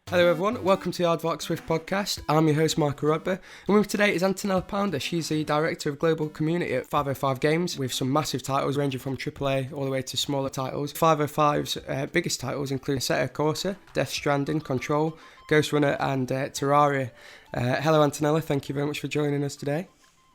Hello everyone, welcome to the Aardvark Swift podcast. I'm your host Michael Rodber, and with me today is Antonela Pounder. She's the Director of Global Community at 505 Games, with some massive titles ranging from AAA all the way to smaller titles. 505's biggest titles include Assetto Corsa, Stranding, Control, Ghost Runner and Terraria. Hello Antonela, thank you very much for joining us today.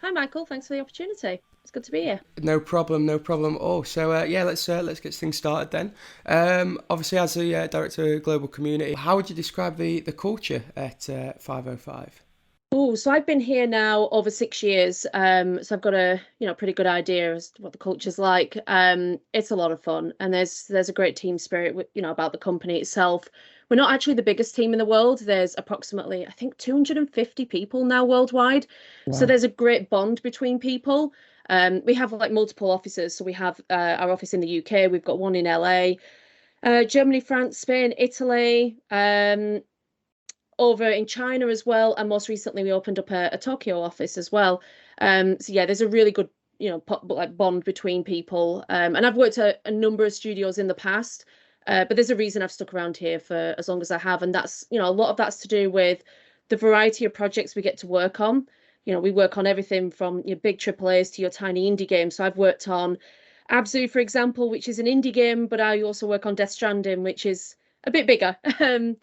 Hi Michael, thanks for the opportunity. It's good to be here. No problem at all. So let's get things started then. Obviously, as the Director of Global Community, how would you describe the culture at 505? Oh, so I've been here now over 6 years. So I've got a pretty good idea as to what the culture's like. It's a lot of fun, and there's a great team spirit, about the company itself. We're not actually the biggest team in the world. There's approximately, I think, 250 people now worldwide. Wow. So there's a great bond between people. We have like multiple offices. So we have our office in the UK. We've got one in LA, Germany, France, Spain, Italy, over in China as well. And most recently, we opened up a Tokyo office as well. So yeah, there's a really good, bond between people. And I've worked at a number of studios in the past. But there's a reason I've stuck around here for as long as I have. And that's, a lot of that's to do with the variety of projects we get to work on. We work on everything from your big AAAs to your tiny indie games. So I've worked on Abzu, for example, which is an indie game, but I also work on Stranding, which is a bit bigger. And,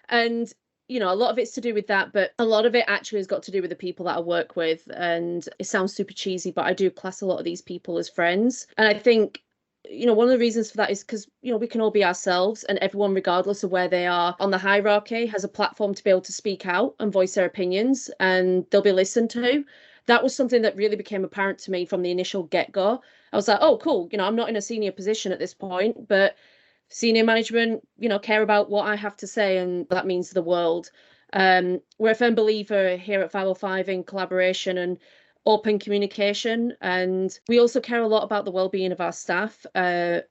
a lot of it's to do with that, but a lot of it actually has got to do with the people that I work with. And it sounds super cheesy, but I do class a lot of these people as friends. And I think, one of the reasons for that is because, we can all be ourselves, and everyone, regardless of where they are on the hierarchy, has a platform to be able to speak out and voice their opinions, and they'll be listened to. That was something that really became apparent to me from the initial get-go. I was like, oh, cool. I'm not in a senior position at this point, but senior management, care about what I have to say, and that means the world. We're a firm believer here at 505 in collaboration and open communication, and we also care a lot about the well-being of our staff,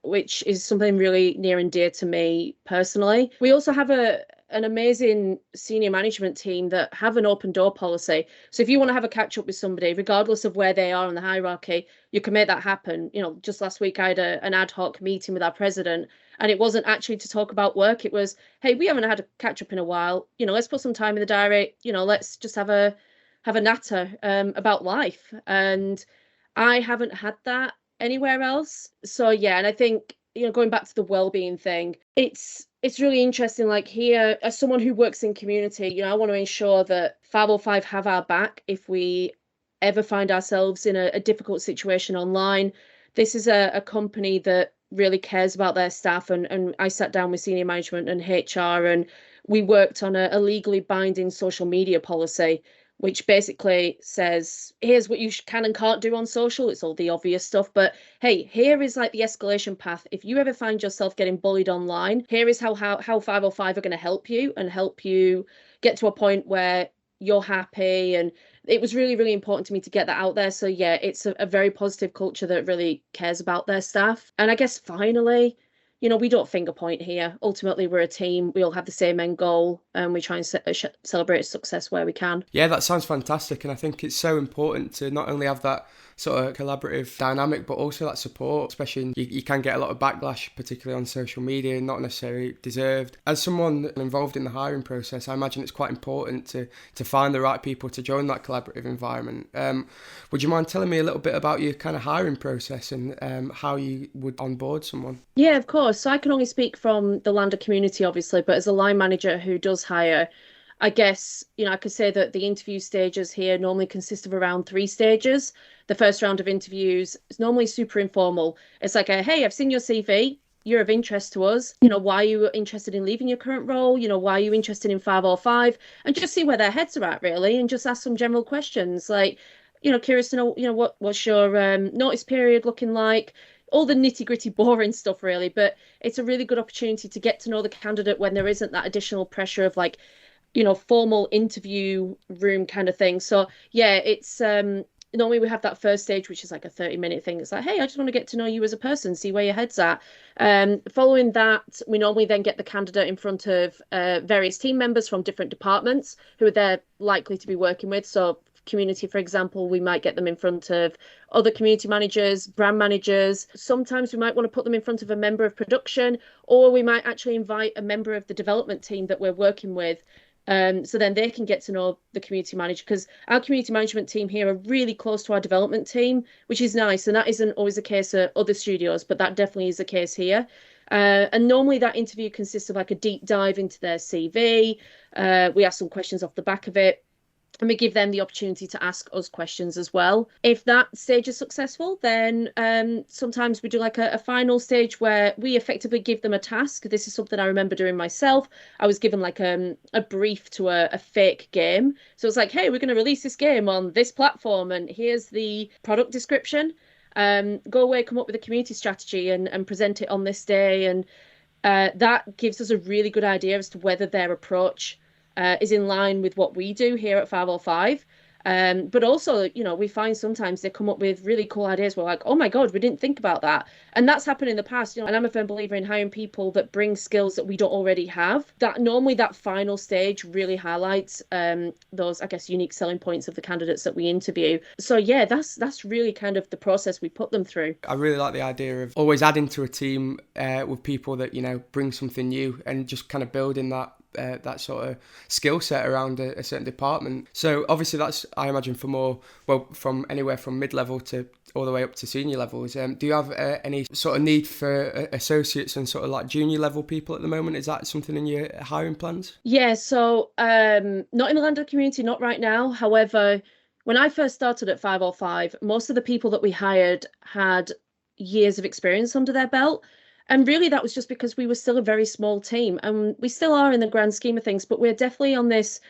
which is something really near and dear to me personally. We also have an amazing senior management team that have an open door policy. So if you want to have a catch up with somebody, regardless of where they are in the hierarchy, you can make that happen. Just last week I had an ad hoc meeting with our president, and it wasn't actually to talk about work. It was, hey, we haven't had a catch up in a while. Let's put some time in the diary. Let's just have a natter about life. And I haven't had that anywhere else. So yeah, and I think, going back to the well-being thing, it's really interesting. Like here, as someone who works in community, I want to ensure that 505 have our back if we ever find ourselves in a difficult situation online. This is a company that really cares about their staff, and I sat down with senior management and HR, and we worked on a legally binding social media policy, which basically says, here's what you can and can't do on social. It's all the obvious stuff, but hey, here is like the escalation path. If you ever find yourself getting bullied online, here is how 505 are going to help you get to a point where you're happy. And it was really, really important to me to get that out there. So yeah, it's a very positive culture that really cares about their staff. And I guess finally, we don't finger point here. Ultimately, we're a team. We all have the same end goal, and we try and celebrate success where we can. Yeah, that sounds fantastic. And I think it's so important to not only have that sort of collaborative dynamic, but also that support, especially you can get a lot of backlash, particularly on social media, not necessarily deserved. As someone involved in the hiring process, I imagine it's quite important to find the right people to join that collaborative environment. Would you mind telling me a little bit about your kind of hiring process and how you would onboard someone? Yeah, of course. So I can only speak from the Lander community, obviously, but as a line manager who does hire, I guess, I could say that the interview stages here normally consist of around 3 stages. The first round of interviews is normally super informal. It's like, hey, I've seen your CV. You're of interest to us. Why are you interested in leaving your current role? Why are you interested in 505? And just see where their heads are at, really, and just ask some general questions like, curious to know, what's your notice period looking like? All the nitty gritty, boring stuff, really. But it's a really good opportunity to get to know the candidate when there isn't that additional pressure of like, formal interview room kind of thing. So yeah, it's normally we have that first stage, which is like a 30-minute thing. It's like, hey, I just want to get to know you as a person, see where your head's at. Following that, we normally then get the candidate in front of various team members from different departments who they're likely to be working with. So community, for example, we might get them in front of other community managers, brand managers. Sometimes we might want to put them in front of a member of production, or we might actually invite a member of the development team that we're working with. So then they can get to know the community manager, because our community management team here are really close to our development team, which is nice. And that isn't always the case at other studios, but that definitely is the case here. And normally that interview consists of like a deep dive into their CV. We ask some questions off the back of it, and we give them the opportunity to ask us questions as well. If that stage is successful, then sometimes we do like a final stage where we effectively give them a task. This is something I remember doing myself. I was given like a brief to a fake game. So it's like, hey, we're going to release this game on this platform, and here's the product description. Go away, come up with a community strategy and present it on this day. And that gives us a really good idea as to whether their approach is in line with what we do here at 505. But also, we find sometimes they come up with really cool ideas. We're like, oh my God, we didn't think about that. And that's happened in the past, and I'm a firm believer in hiring people that bring skills that we don't already have. That normally that final stage really highlights those, I guess, unique selling points of the candidates that we interview. So yeah, that's really kind of the process we put them through. I really like the idea of always adding to a team with people that, bring something new, and just kind of building that sort of skill set around a certain department. So obviously that's, I imagine, from anywhere from mid-level to all the way up to senior levels. Do you have any sort of need for associates and sort of like junior level people at the moment? Is that something in your hiring plans? Yeah, so not in the London community, not right now. However, when I first started at 505, most of the people that we hired had years of experience under their belt. And really, that was just because we were still a very small team, and we still are in the grand scheme of things, but we're definitely on this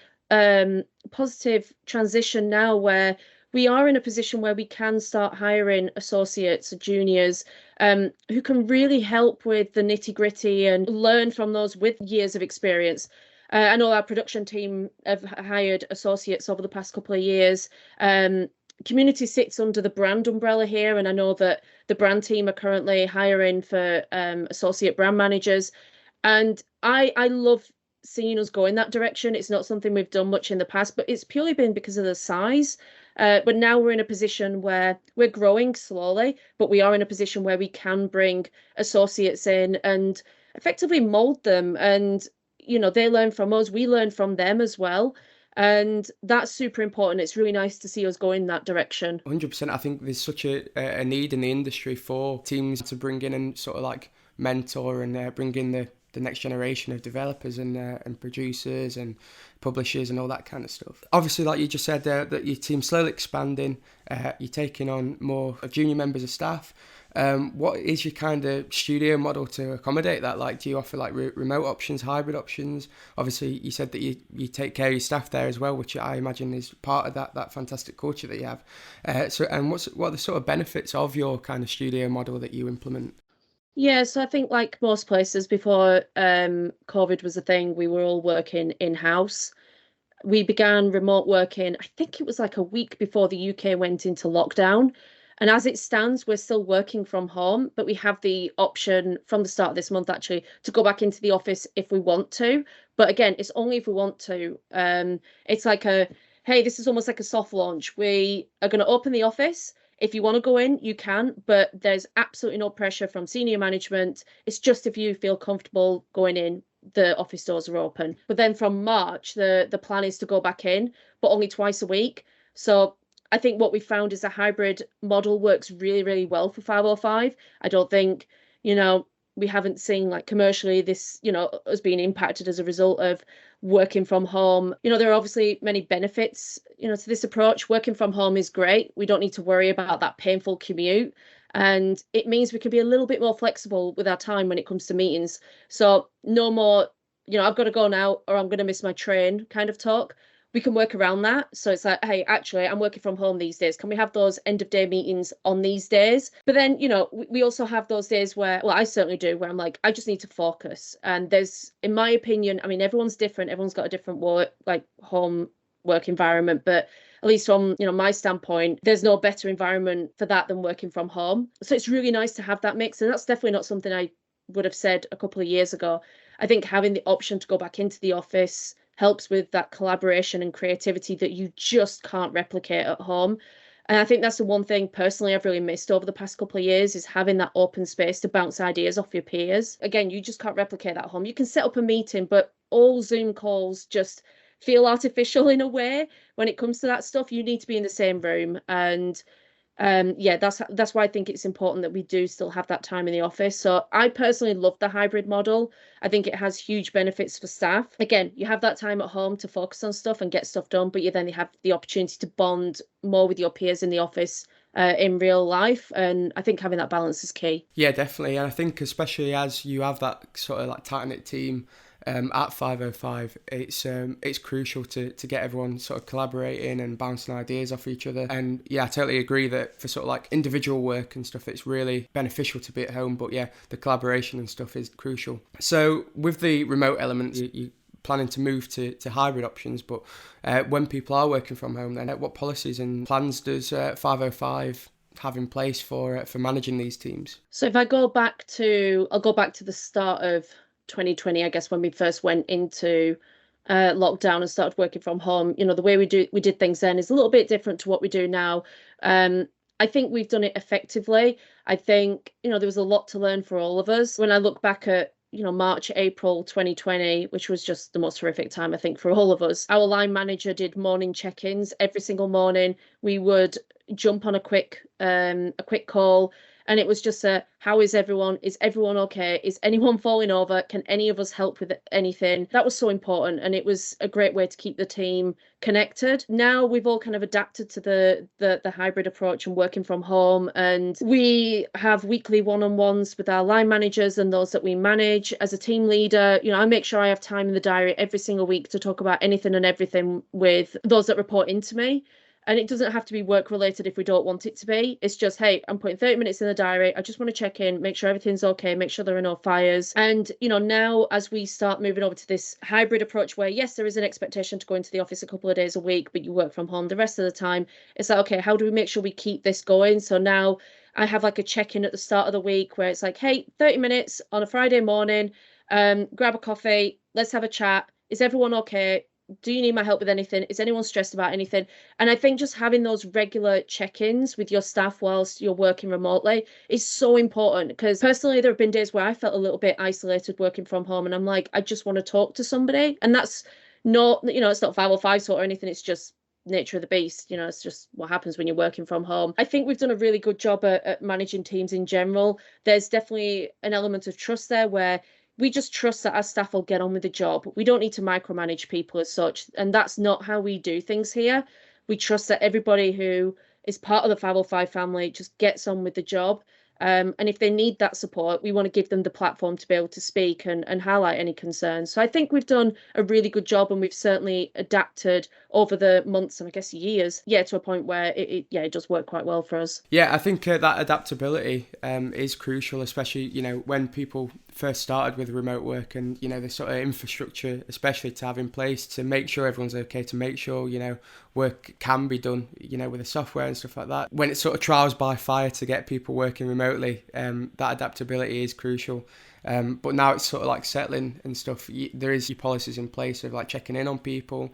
positive transition now where we are in a position where we can start hiring associates, juniors, who can really help with the nitty-gritty and learn from those with years of experience. I know our production team have hired associates over the past couple of years. Community sits under the brand umbrella here, and I know that the brand team are currently hiring for associate brand managers, and I love seeing us go in that direction. It's not something we've done much in the past, but it's purely been because of the size. But now we're in a position where we're growing slowly, but we are in a position where we can bring associates in and effectively mold them, and they learn from us, we learn from them as well. And that's super important. It's really nice to see us go in that direction. 100%. I think there's such a need in the industry for teams to bring in and sort of like mentor and bring in the next generation of developers and producers and publishers and all that kind of stuff. Obviously, like you just said, that your team's slowly expanding. You're taking on more junior members of staff. What is your kind of studio model to accommodate that? Like, do you offer like remote options, hybrid options? Obviously, you said that you take care of your staff there as well, which I imagine is part of that fantastic culture that you have. And what are the sort of benefits of your kind of studio model that you implement? Yeah, so I think like most places before COVID was a thing, we were all working in-house. We began remote working, I think it was like a week before the UK went into lockdown. And as it stands, we're still working from home, but we have the option from the start of this month actually to go back into the office if we want to. But again, it's only if we want to. It's like hey, this is almost like a soft launch. We are going to open the office. If you want to go in, you can, but there's absolutely no pressure from senior management. It's just if you feel comfortable going in, the office doors are open. But then from March, the plan is to go back in, but only twice a week. So I think what we found is a hybrid model works really, really well for 505. I don't think, we haven't seen like commercially this, us being impacted as a result of working from home. There are obviously many benefits, to this approach. Working from home is great. We don't need to worry about that painful commute. And it means we can be a little bit more flexible with our time when it comes to meetings. So no more, I've got to go now or I'm going to miss my train kind of talk. We can work around that. So it's like, hey, actually, I'm working from home these days. Can we have those end of day meetings on these days? But then, we also have those days where, well, I certainly do, where I'm like, I just need to focus. And there's, in my opinion, I mean, everyone's different. Everyone's got a different home work environment. But at least from, my standpoint, there's no better environment for that than working from home. So it's really nice to have that mix. And that's definitely not something I would have said a couple of years ago. I think having the option to go back into the office helps with that collaboration and creativity that you just can't replicate at home. And I think that's the one thing personally I've really missed over the past couple of years is having that open space to bounce ideas off your peers. Again, you just can't replicate that at home. You can set up a meeting, but all Zoom calls just feel artificial in a way when it comes to that stuff. You need to be in the same room. And yeah, that's why I think it's important that we do still have that time in the office. So I personally love the hybrid model. I think it has huge benefits for staff. Again, you have that time at home to focus on stuff and get stuff done, but you then have the opportunity to bond more with your peers in the office in real life. And I think having that balance is key. Yeah, definitely. And I think especially as you have that sort of like tight-knit team at 505, it's crucial to get everyone sort of collaborating and bouncing ideas off each other. And yeah, I totally agree that for sort of like individual work and stuff, it's really beneficial to be at home. But yeah, the collaboration and stuff is crucial. So with the remote element, you planning to move to hybrid options, but when people are working from home, then what policies and plans does 505 have in place for managing these teams? So if I'll go back to the start of 2020, I guess, when we first went into lockdown and started working from home. The way we did things then is a little bit different to what we do now. I think we've done it effectively. I think, there was a lot to learn for all of us. When I look back at, March, April 2020, which was just the most horrific time, I think, for all of us. Our line manager did morning check-ins every single morning. We would jump on a quick call. And it was just how is everyone? Is everyone okay? Is anyone falling over? Can any of us help with anything? That was so important. And it was a great way to keep the team connected. Now we've all kind of adapted to the hybrid approach and working from home. And we have weekly one-on-ones with our line managers and those that we manage. As a team leader, I make sure I have time in the diary every single week to talk about anything and everything with those that report into me. And it doesn't have to be work related if we don't want it to be. It's just, hey, I'm putting 30 minutes in the diary. I just want to check in, make sure everything's okay, make sure there are no fires. And, now as we start moving over to this hybrid approach where, yes, there is an expectation to go into the office a couple of days a week, but you work from home the rest of the time. It's like, okay, how do we make sure we keep this going? So now I have like a check-in at the start of the week where it's like, hey, 30 minutes on a Friday morning, grab a coffee, let's have a chat. Is everyone okay? Do you need my help with anything? Is anyone stressed about anything? And I think just having those regular check-ins with your staff whilst you're working remotely is so important, because personally there have been days where I felt a little bit isolated working from home and I'm like, I just want to talk to somebody. And that's not, it's not 505 sort or anything. It's just nature of the beast. It's just what happens when you're working from home. I think we've done a really good job at managing teams in general. There's definitely an element of trust there where we just trust that our staff will get on with the job. We don't need to micromanage people as such. And that's not how we do things here. We trust that everybody who is part of the 505 family just gets on with the job. And if they need that support, we want to give them the platform to be able to speak and highlight any concerns. So I think we've done a really good job, and we've certainly adapted over the months and I guess years, to a point where it does work quite well for us. Yeah, I think that adaptability is crucial, especially, when people first started with remote work and, the sort of infrastructure, especially to have in place to make sure everyone's okay, to make sure, work can be done, with the software and stuff like that. When it's sort of trials by fire to get people working remotely, that adaptability is crucial. But now it's sort of like settling and stuff. There is your policies in place of like checking in on people,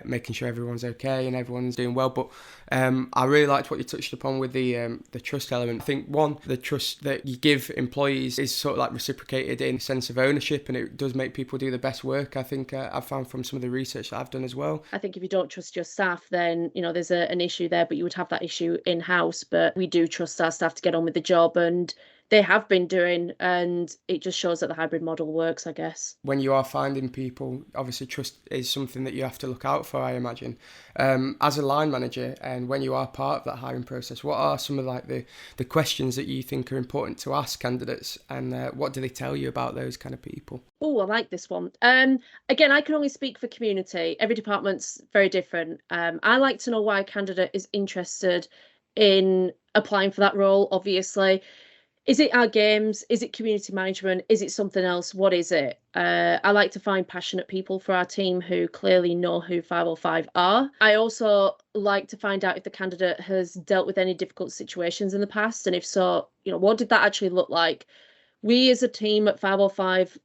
making sure everyone's okay and everyone's doing well. But I really liked what you touched upon with the trust element. I think the trust that you give employees is sort of like reciprocated in a sense of ownership, and it does make people do the best work. I think I've found from some of the research that I've done as well. I think if you don't trust your staff, then there's an issue there, but you would have that issue in-house. But we do trust our staff to get on with the job, and they have been doing, and it just shows that the hybrid model works, I guess. When you are finding people, obviously trust is something that you have to look out for, I imagine. As a line manager, and when you are part of that hiring process, what are some of like the questions that you think are important to ask candidates, and what do they tell you about those kind of people? Oh, I like this one. Again, I can only speak for community. Every department's very different. I like to know why a candidate is interested in applying for that role, obviously. Is it our games? Is it community management? Is it something else? What is it? I like to find passionate people for our team who clearly know who 505 are. I also like to find out if the candidate has dealt with any difficult situations in the past, and if so, what did that actually look like? we as a team at 505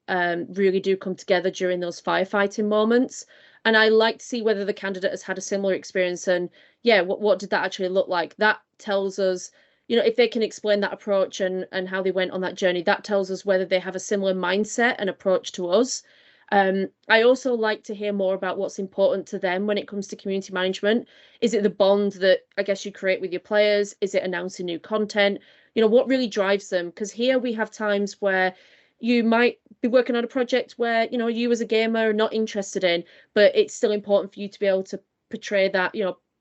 really do come together during those firefighting moments. And I like to see whether the candidate has had a similar experience, and yeah, what did that actually look like? That tells us, if they can explain that approach and how they went on that journey, that tells us whether they have a similar mindset and approach to us. I also like to hear more about what's important to them when it comes to community management. Is it the bond that I guess you create with your players? Is it announcing new content? What really drives them? Because here we have times where you might be working on a project where, you as a gamer are not interested in, but it's still important for you to be able to portray that,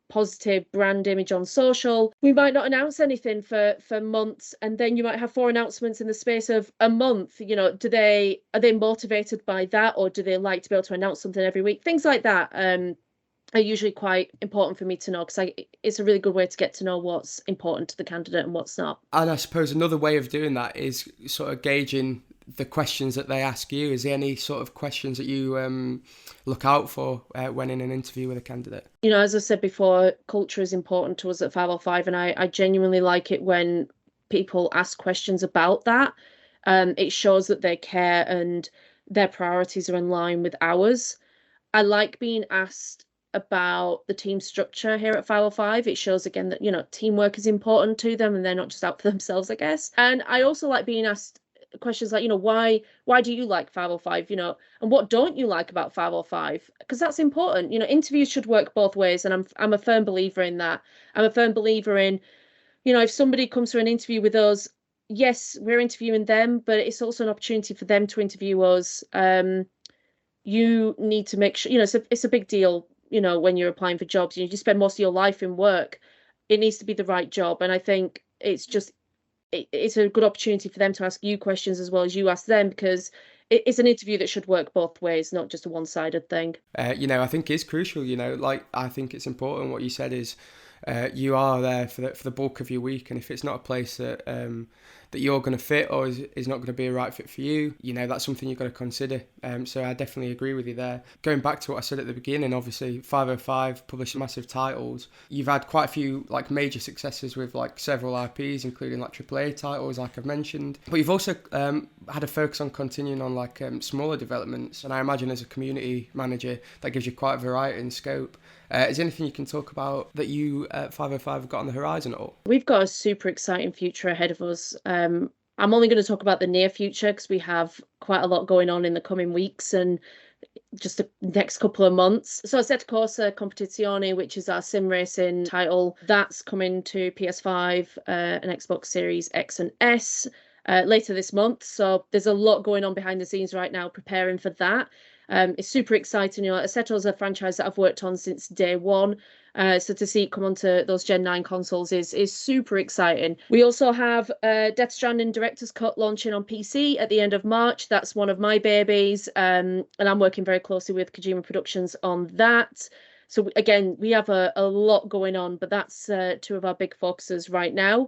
positive brand image on social. We might not announce anything for months, and then you might have 4 announcements in the space of a month. Are they motivated by that, or do they like to be able to announce something every week? Things like that are usually quite important for me to know, because it's a really good way to get to know what's important to the candidate and what's not. And I suppose another way of doing that is sort of gauging the questions that they ask you. Is there any sort of questions that you look out for when in an interview with a candidate? As I said before, culture is important to us at 505, and I genuinely like it when people ask questions about that. It shows that they care and their priorities are in line with ours. I like being asked about the team structure here at 505. It shows again that, teamwork is important to them and they're not just out for themselves, I guess. And I also like being asked questions like, why do you like 505, and what don't you like about 505? Because that's important. Interviews should work both ways, and I'm a firm believer in that. I'm a firm believer in, if somebody comes for an interview with us, yes, we're interviewing them, but it's also an opportunity for them to interview us. You need to make sure, it's a big deal, when you're applying for jobs. You spend most of your life in work. It needs to be the right job, and I think it's a good opportunity for them to ask you questions as well as you ask them, because it's an interview that should work both ways, not just a one-sided thing. I think it's crucial. I think it's important. What you said is you are there for the bulk of your week, and if it's not a place that that you're going to fit or is not going to be a right fit for you, that's something you've got to consider. So I definitely agree with you there. Going back to what I said at the beginning, obviously 505 published massive titles. You've had quite a few major successes with several IPs, including AAA titles, like I've mentioned. But you've also had a focus on continuing on smaller developments, and I imagine as a community manager that gives you quite a variety in scope. Is there anything you can talk about that you at 505 have got on the horizon at all? We've got a super exciting future ahead of us. I'm only going to talk about the near future because we have quite a lot going on in the coming weeks and just the next couple of months. So Assetto Corsa Competizione, which is our sim racing title, that's coming to PS5 and Xbox Series X and S later this month. So there's a lot going on behind the scenes right now preparing for that. It's super exciting. Assetto's a franchise that I've worked on since day one. So to see it come onto those Gen 9 consoles is super exciting. We also have Death Stranding Director's Cut launching on PC at the end of March. That's one of my babies. And I'm working very closely with Kojima Productions on that. So again, we have a lot going on, but that's 2 of our big focuses right now.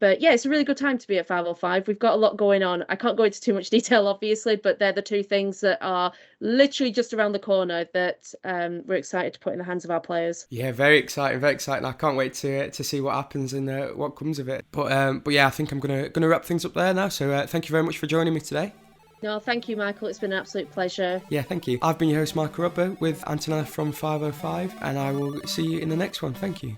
But yeah, it's a really good time to be at 505. We've got a lot going on. I can't go into too much detail, obviously, but they're the 2 things that are literally just around the corner that we're excited to put in the hands of our players. Yeah, very exciting, very exciting. I can't wait to see what happens and what comes of it. But yeah, I think I'm gonna wrap things up there now. So thank you very much for joining me today. No, thank you, Michael. It's been an absolute pleasure. Yeah, thank you. I've been your host, Michael Rubber, with Antonela from 505, and I will see you in the next one. Thank you.